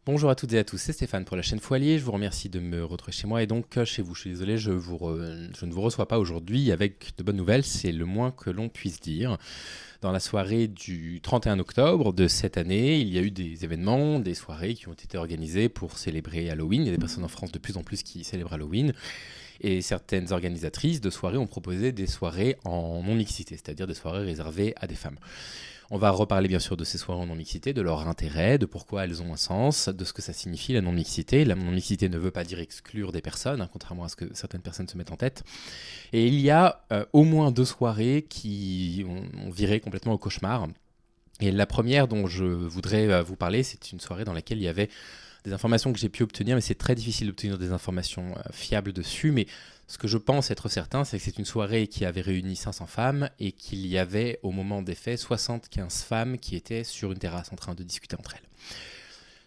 Bonjour à toutes et à tous, c'est Stéphane pour la chaîne Foilier. Je vous remercie de me retrouver chez moi et donc chez vous. Je suis désolé, je ne vous reçois pas aujourd'hui avec de bonnes nouvelles, c'est le moins que l'on puisse dire. Dans la soirée du 31 octobre de cette année, il y a eu des événements, des soirées qui ont été organisées pour célébrer Halloween. Il y a des personnes en France de plus en plus qui célèbrent Halloween. Et certaines organisatrices de soirées ont proposé des soirées en non-mixité, c'est-à-dire des soirées réservées à des femmes. On va reparler bien sûr de ces soirées en non-mixité, de leur intérêt, de pourquoi elles ont un sens, de ce que ça signifie la non-mixité. La non-mixité ne veut pas dire exclure des personnes, contrairement à ce que certaines personnes se mettent en tête. Et il y a au moins 2 soirées qui ont viré complètement au cauchemar. Et la première dont je voudrais vous parler, c'est une soirée dans laquelle il y avait des informations que j'ai pu obtenir, mais c'est très difficile d'obtenir des informations fiables dessus. Mais ce que je pense être certain, c'est que c'est une soirée qui avait réuni 500 femmes et qu'il y avait, au moment des faits, 75 femmes qui étaient sur une terrasse en train de discuter entre elles.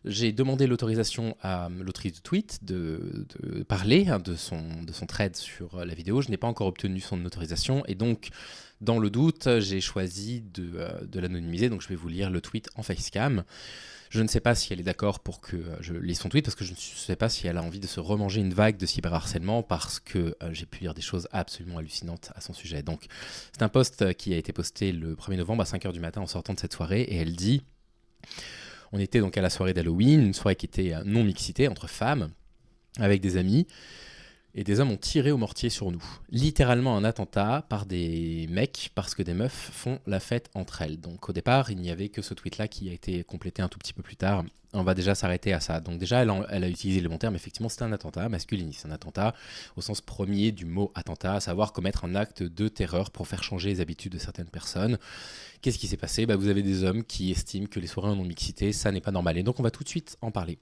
J'ai demandé l'autorisation à l'autrice du tweet de parler de son thread sur la vidéo. Je n'ai pas encore obtenu son autorisation et donc, dans le doute, j'ai choisi de l'anonymiser. Donc, je vais vous lire le tweet en facecam. Je ne sais pas si elle est d'accord pour que je lise son tweet parce que je ne sais pas si elle a envie de se remanger une vague de cyberharcèlement parce que j'ai pu lire des choses absolument hallucinantes à son sujet. Donc, c'est un post qui a été posté le 1er novembre à 5h du matin en sortant de cette soirée et elle dit: on était donc à la soirée d'Halloween, une soirée qui était non mixité entre femmes, avec des amis, et des hommes ont tiré au mortier sur nous. Littéralement un attentat par des mecs, parce que des meufs font la fête entre elles. Donc au départ, il n'y avait que ce tweet-là qui a été complété un tout petit peu plus tard. On va déjà s'arrêter à ça. Donc déjà, elle a utilisé le bon terme. Effectivement, c'est un attentat masculiniste. Un attentat au sens premier du mot attentat, à savoir commettre un acte de terreur pour faire changer les habitudes de certaines personnes. Qu'est-ce qui s'est passé ? Vous avez des hommes qui estiment que les soirées en non-mixité, ça n'est pas normal. Et donc on va tout de suite en parler.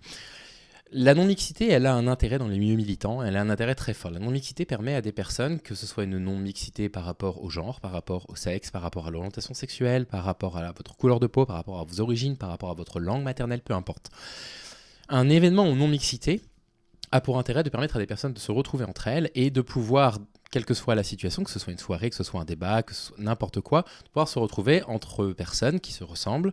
La non-mixité, elle a un intérêt dans les milieux militants, elle a un intérêt très fort. La non-mixité permet à des personnes, que ce soit une non-mixité par rapport au genre, par rapport au sexe, par rapport à l'orientation sexuelle, par rapport à votre couleur de peau, par rapport à vos origines, par rapport à votre langue maternelle, peu importe. Un événement en non-mixité a pour intérêt de permettre à des personnes de se retrouver entre elles et de pouvoir, quelle que soit la situation, que ce soit une soirée, que ce soit un débat, que ce soit n'importe quoi, de pouvoir se retrouver entre personnes qui se ressemblent,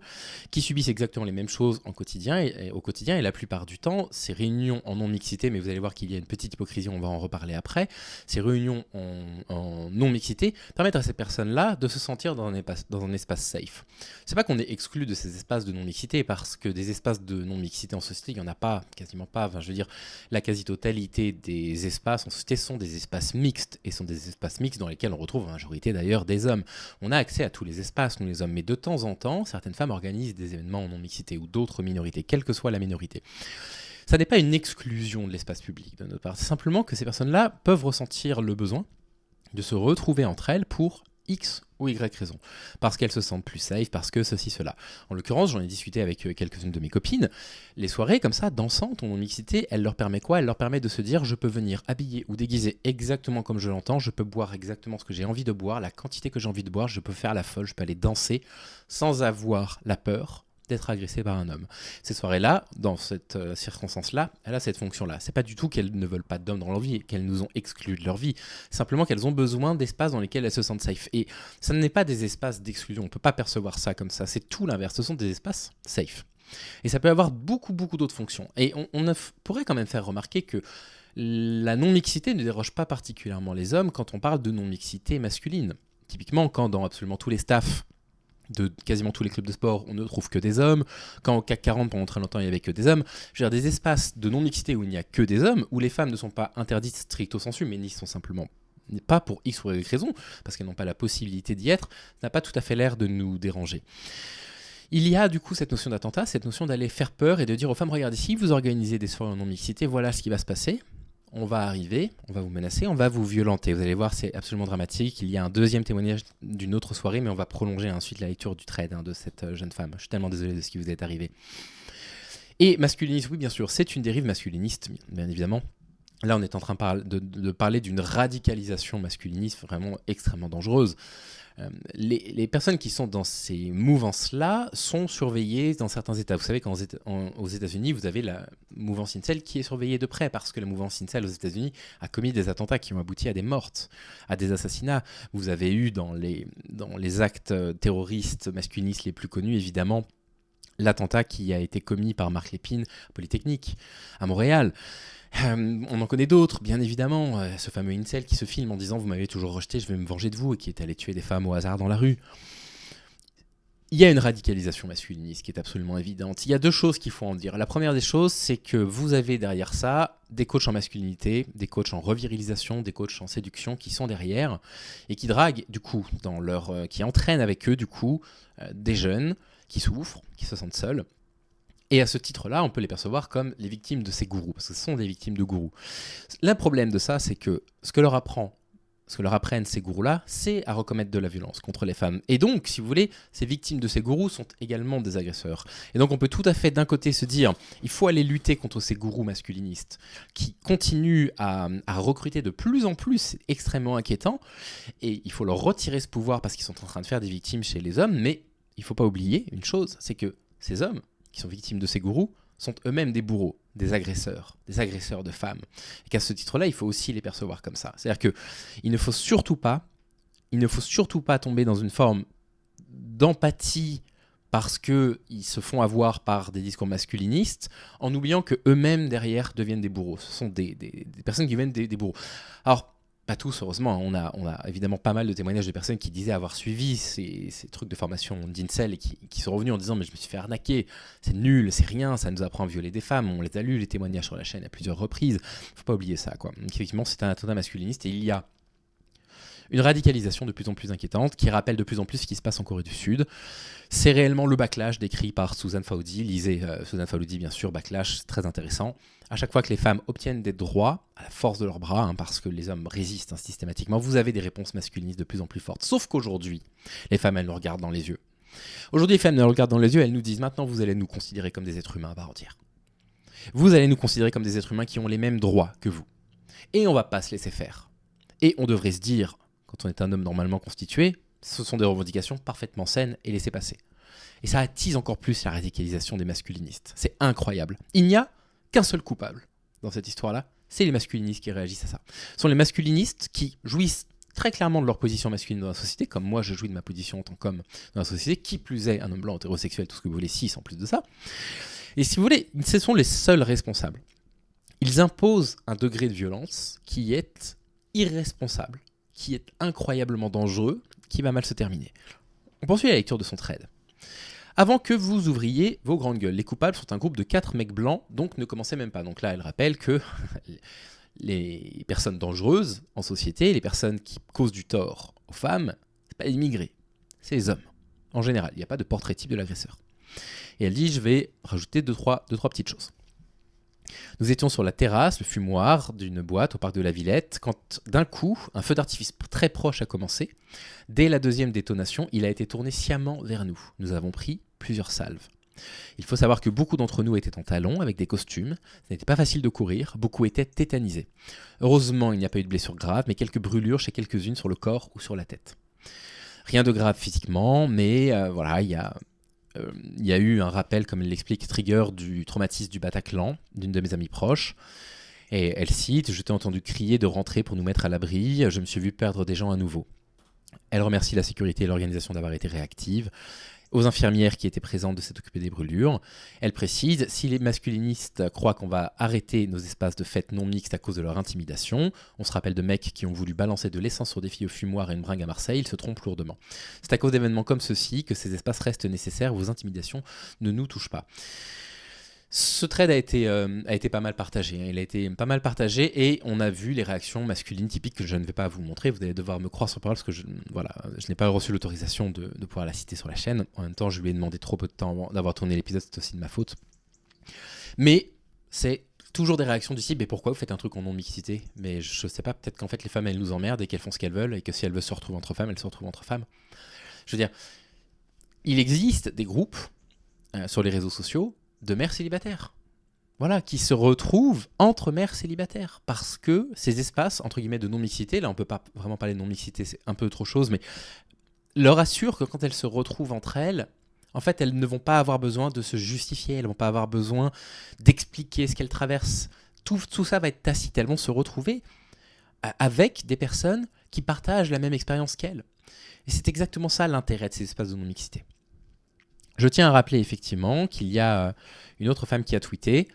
qui subissent exactement les mêmes choses au quotidien, et la plupart du temps, ces réunions en non-mixité, mais vous allez voir qu'il y a une petite hypocrisie, on va en reparler après, ces réunions en non-mixité permettent à ces personnes-là de se sentir dans un espace safe. C'est pas qu'on est exclu de ces espaces de non-mixité, parce que des espaces de non-mixité en société, il n'y en a pas, quasiment pas, enfin, je veux dire, la quasi-totalité des espaces en société sont des espaces mixtes, et sont des espaces mixtes dans lesquels on retrouve en majorité d'ailleurs des hommes. On a accès à tous les espaces, nous les hommes, mais de temps en temps, certaines femmes organisent des événements en non-mixité ou d'autres minorités, quelle que soit la minorité. Ça n'est pas une exclusion de l'espace public de notre part, c'est simplement que ces personnes-là peuvent ressentir le besoin de se retrouver entre elles pour X ou Y raison. Parce qu'elles se sentent plus safe, parce que ceci, cela. En l'occurrence, j'en ai discuté avec quelques-unes de mes copines. Les soirées comme ça, dansantes, en mixité, elles leur permettent quoi ? Elles leur permettent de se dire: je peux venir habiller ou déguiser exactement comme je l'entends, je peux boire exactement ce que j'ai envie de boire, la quantité que j'ai envie de boire, je peux faire la folle, je peux aller danser sans avoir la peur d'être agressé par un homme. Ces soirées-là, dans cette circonstance-là, elle a cette fonction-là. C'est pas du tout qu'elles ne veulent pas d'hommes dans leur vie, qu'elles nous ont exclus de leur vie. Simplement qu'elles ont besoin d'espaces dans lesquels elles se sentent safe. Et ça n'est pas des espaces d'exclusion. On peut pas percevoir ça comme ça. C'est tout l'inverse. Ce sont des espaces safe. Et ça peut avoir beaucoup, beaucoup d'autres fonctions. Et on pourrait quand même faire remarquer que la non-mixité ne déroge pas particulièrement les hommes quand on parle de non-mixité masculine. Typiquement, quand dans absolument tous les staffs de quasiment tous les clubs de sport, on ne trouve que des hommes. Quand au CAC 40, pendant très longtemps, il n'y avait que des hommes. Je veux dire, des espaces de non-mixité où il n'y a que des hommes, où les femmes ne sont pas interdites stricto sensu, mais n'y sont simplement pas pour X ou Y raison, parce qu'elles n'ont pas la possibilité d'y être, n'a pas tout à fait l'air de nous déranger. Il y a du coup cette notion d'attentat, cette notion d'aller faire peur et de dire aux femmes: regardez, si vous organisez des soirées en non-mixité, voilà ce qui va se passer. On va arriver, on va vous menacer, on va vous violenter. Vous allez voir, c'est absolument dramatique. Il y a un deuxième témoignage d'une autre soirée, mais on va prolonger ensuite la lecture du thread de cette jeune femme. Je suis tellement désolé de ce qui vous est arrivé. Et masculiniste, oui, bien sûr, c'est une dérive masculiniste, bien évidemment. Là, on est en train de parler d'une radicalisation masculiniste vraiment extrêmement dangereuse. Les personnes qui sont dans ces mouvances-là sont surveillées dans certains États. Vous savez qu'aux États-Unis, vous avez la mouvance incel qui est surveillée de près parce que la mouvance incel aux États-Unis a commis des attentats qui ont abouti à des morts, à des assassinats. Vous avez eu dans les actes terroristes masculinistes les plus connus, évidemment, l'attentat qui a été commis par Marc Lépine, Polytechnique, à Montréal. On en connaît d'autres, bien évidemment. Ce fameux incel qui se filme en disant « Vous m'avez toujours rejeté, je vais me venger de vous » et qui est allé tuer des femmes au hasard dans la rue. Il y a une radicalisation masculiniste qui est absolument évidente. Il y a 2 choses qu'il faut en dire. La première des choses, c'est que vous avez derrière ça des coachs en masculinité, des coachs en revirilisation, des coachs en séduction qui sont derrière et qui draguent, du coup, qui entraînent avec eux, du coup, des jeunes qui souffrent, qui se sentent seuls. Et à ce titre-là, on peut les percevoir comme les victimes de ces gourous, parce que ce sont des victimes de gourous. Le problème de ça, c'est que ce que leur apprennent ces gourous-là, c'est à recommettre de la violence contre les femmes. Et donc, si vous voulez, ces victimes de ces gourous sont également des agresseurs. Et donc, on peut tout à fait, d'un côté, se dire, il faut aller lutter contre ces gourous masculinistes qui continuent à recruter de plus en plus, c'est extrêmement inquiétant, et il faut leur retirer ce pouvoir parce qu'ils sont en train de faire des victimes chez les hommes, mais il ne faut pas oublier une chose, c'est que ces hommes qui sont victimes de ces gourous sont eux-mêmes des bourreaux, des agresseurs de femmes. Et qu'à ce titre-là, il faut aussi les percevoir comme ça. C'est-à-dire qu'il ne faut surtout pas tomber dans une forme d'empathie parce qu'ils se font avoir par des discours masculinistes, en oubliant qu'eux-mêmes, derrière, deviennent des bourreaux. Ce sont des personnes qui viennent des bourreaux. Alors, pas tous, heureusement. On a évidemment pas mal de témoignages de personnes qui disaient avoir suivi ces trucs de formation d'Incel et qui sont revenus en disant « mais je me suis fait arnaquer, c'est nul, c'est rien, ça nous apprend à violer des femmes ». On les a lus, les témoignages sur la chaîne à plusieurs reprises. Faut pas oublier ça, quoi. Donc, effectivement, c'est un attentat masculiniste et il y a une radicalisation de plus en plus inquiétante qui rappelle de plus en plus ce qui se passe en Corée du Sud. C'est réellement le backlash décrit par Susan Faoudi. Lisez Susan Faoudi, bien sûr, backlash, c'est très intéressant. À chaque fois que les femmes obtiennent des droits, à la force de leurs bras, parce que les hommes résistent systématiquement, vous avez des réponses masculinistes de plus en plus fortes. Sauf qu'aujourd'hui, les femmes, elles nous regardent dans les yeux. Aujourd'hui, les femmes nous regardent dans les yeux, elles nous disent « maintenant, vous allez nous considérer comme des êtres humains à part entière. Vous allez nous considérer comme des êtres humains qui ont les mêmes droits que vous. Et on va pas se laisser faire. » Et on devrait se dire, quand on est un homme normalement constitué, ce sont des revendications parfaitement saines et laissez passer. Et ça attise encore plus la radicalisation des masculinistes. C'est incroyable. Il n'y a qu'un seul coupable dans cette histoire-là, c'est les masculinistes qui réagissent à ça. Ce sont les masculinistes qui jouissent très clairement de leur position masculine dans la société, comme moi je jouis de ma position en tant qu'homme dans la société, qui plus est un homme blanc hétérosexuel, tout ce que vous voulez, 6 en plus de ça. Et si vous voulez, ce sont les seuls responsables. Ils imposent un degré de violence qui est irresponsable, qui est incroyablement dangereux, qui va mal se terminer. On poursuit la lecture de son thread. Avant que vous ouvriez vos grandes gueules, les coupables sont un groupe de 4 mecs blancs, donc ne commencez même pas. Donc là, elle rappelle que les personnes dangereuses en société, les personnes qui causent du tort aux femmes, c'est pas les immigrés, c'est les hommes. En général, il n'y a pas de portrait type de l'agresseur. Et elle dit, je vais rajouter deux, trois petites choses. Nous étions sur la terrasse, le fumoir d'une boîte au parc de la Villette, quand d'un coup, un feu d'artifice très proche a commencé. Dès la 2e détonation, il a été tourné sciemment vers nous. Nous avons pris plusieurs salves. Il faut savoir que beaucoup d'entre nous étaient en talons, avec des costumes. Ce n'était pas facile de courir, beaucoup étaient tétanisés. Heureusement, il n'y a pas eu de blessures graves, mais quelques brûlures chez quelques-unes sur le corps ou sur la tête. Rien de grave physiquement, mais voilà, il y a eu un rappel, comme elle l'explique, trigger du traumatisme du Bataclan, d'une de mes amies proches. Et elle cite « Je t'ai entendu crier de rentrer pour nous mettre à l'abri, je me suis vu perdre des gens à nouveau ». Elle remercie la sécurité et l'organisation d'avoir été réactives. Aux infirmières qui étaient présentes de s'être occupées des brûlures. Elle précise « Si les masculinistes croient qu'on va arrêter nos espaces de fête non mixtes à cause de leur intimidation, on se rappelle de mecs qui ont voulu balancer de l'essence sur des filles au fumoir et une bringue à Marseille, ils se trompent lourdement. C'est à cause d'événements comme ceux-ci que ces espaces restent nécessaires, vos intimidations ne nous touchent pas. » Ce trade a été pas mal partagé. Il a été pas mal partagé et on a vu les réactions masculines typiques que je ne vais pas vous montrer. Vous allez devoir me croire sur parole parce que je n'ai pas reçu l'autorisation de pouvoir la citer sur la chaîne. En même temps, je lui ai demandé trop peu de temps avant d'avoir tourné l'épisode, c'est aussi de ma faute. Mais c'est toujours des réactions du type « Mais pourquoi vous faites un truc en non-mixité ?» Mais je sais pas, peut-être qu'en fait les femmes elles nous emmerdent et qu'elles font ce qu'elles veulent et que si elles veulent se retrouver entre femmes, elles se retrouvent entre femmes. Je veux dire, il existe des groupes sur les réseaux sociaux de mères célibataires, voilà, qui se retrouvent entre mères célibataires, parce que ces espaces, entre guillemets, de non-mixité, là on peut pas vraiment parler de non-mixité, c'est un peu trop chose, mais leur assure que quand elles se retrouvent entre elles, en fait, elles ne vont pas avoir besoin de se justifier, elles ne vont pas avoir besoin d'expliquer ce qu'elles traversent. Tout ça va être tacite, elles vont se retrouver avec des personnes qui partagent la même expérience qu'elles. Et c'est exactement ça l'intérêt de ces espaces de non-mixité. Je tiens à rappeler effectivement qu'il y a une autre femme qui a tweeté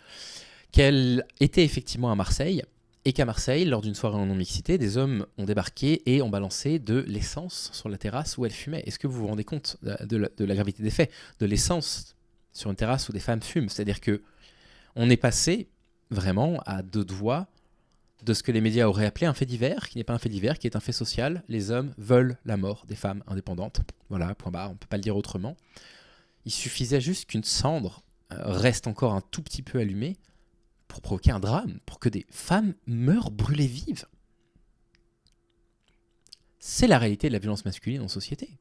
qu'elle était effectivement à Marseille et qu'à Marseille, lors d'une soirée en non-mixité, des hommes ont débarqué et ont balancé de l'essence sur la terrasse où elle fumait. Est-ce que vous vous rendez compte de la gravité des faits? De l'essence sur une terrasse où des femmes fument. C'est-à-dire que on est passé vraiment à deux doigts de ce que les médias auraient appelé un fait divers, qui n'est pas un fait divers, qui est un fait social. Les hommes veulent la mort des femmes indépendantes. Voilà, point barre, on ne peut pas le dire autrement. Il suffisait juste qu'une cendre reste encore un tout petit peu allumée pour provoquer un drame, pour que des femmes meurent brûlées vives. C'est la réalité de la violence masculine en société.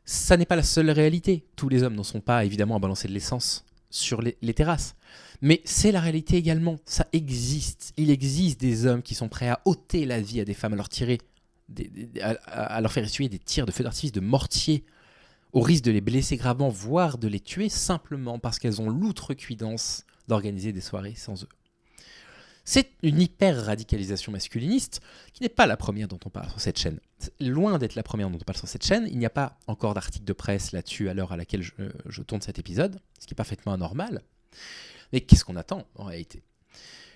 Ça n'est pas la seule réalité. Tous les hommes n'en sont pas évidemment à balancer de l'essence sur les terrasses. Mais c'est la réalité également. Ça existe. Il existe des hommes qui sont prêts à ôter la vie à des femmes, à leur tirer, à leur faire essuyer des tirs de feux d'artifice, de mortier, au risque de les blesser gravement, voire de les tuer simplement parce qu'elles ont l'outrecuidance d'organiser des soirées sans eux. C'est une hyper-radicalisation masculiniste qui n'est pas la première dont on parle sur cette chaîne. Loin d'être la première dont on parle sur cette chaîne, il n'y a pas encore d'article de presse là-dessus à l'heure à laquelle je tourne cet épisode, ce qui est parfaitement anormal. Mais qu'est-ce qu'on attend en réalité ?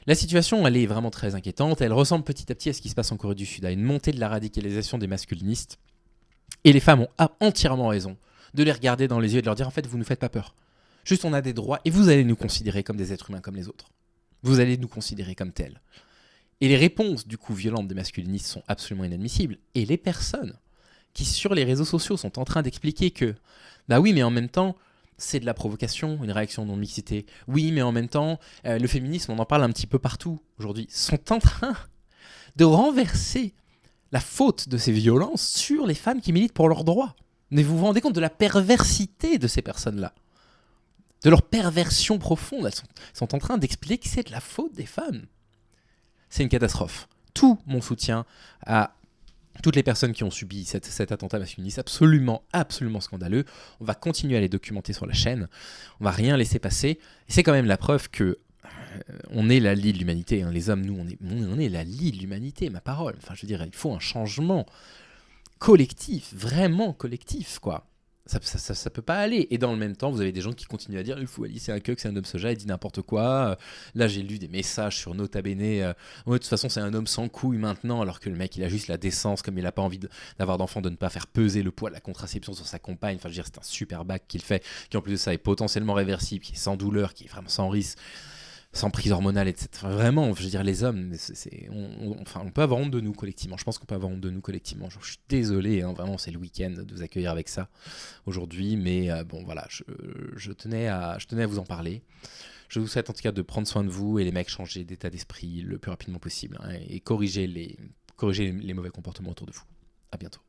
La situation, elle est vraiment très inquiétante. Elle ressemble petit à petit à ce qui se passe en Corée du Sud, à une montée de la radicalisation des masculinistes. Et les femmes ont entièrement raison de les regarder dans les yeux et de leur dire « En fait, vous ne nous faites pas peur. Juste, on a des droits et vous allez nous considérer comme des êtres humains comme les autres. Vous allez nous considérer comme tels. » Et les réponses, du coup, violentes des masculinistes sont absolument inadmissibles. Et les personnes qui, sur les réseaux sociaux, sont en train d'expliquer que « Bah oui, mais en même temps, c'est de la provocation, une réaction non-mixité. Oui, mais en même temps, le féminisme, on en parle un petit peu partout aujourd'hui. » sont en train de renverser la faute de ces violences sur les femmes qui militent pour leurs droits. Mais vous vous rendez compte de la perversité de ces personnes-là, de leur perversion profonde. Elles sont en train d'expliquer que c'est de la faute des femmes. C'est une catastrophe. Tout mon soutien à toutes les personnes qui ont subi cet attentat masculiniste absolument, absolument scandaleux. On va continuer à les documenter sur la chaîne. On va rien laisser passer. Et c'est quand même la preuve que on est la lie de l'humanité. Hein. Les hommes, nous, on est la lie de l'humanité, ma parole. Enfin, je veux dire, il faut un changement collectif, vraiment collectif, quoi. Ça peut pas aller. Et dans le même temps, vous avez des gens qui continuent à dire il faut Ali, c'est un cuck, c'est un homme soja, il dit n'importe quoi. Là, j'ai lu des messages sur Nota Bene. Ouais, de toute façon, c'est un homme sans couilles maintenant, alors que le mec, il a juste la décence, comme il a pas envie d'avoir d'enfant, de ne pas faire peser le poids de la contraception sur sa compagne. Enfin, je veux dire, c'est un super bac qu'il fait, qui en plus de ça est potentiellement réversible, qui est sans douleur, qui est vraiment sans risque, sans prise hormonale, etc. Enfin, vraiment, je veux dire, les hommes, on peut avoir honte de nous collectivement. Je pense qu'on peut avoir honte de nous collectivement. Genre, je suis désolé, hein, vraiment, c'est le week-end de vous accueillir avec ça aujourd'hui, mais bon, voilà, je tenais à vous en parler. Je vous souhaite en tout cas de prendre soin de vous et les mecs changer d'état d'esprit le plus rapidement possible, hein, et corriger les mauvais comportements autour de vous. À bientôt.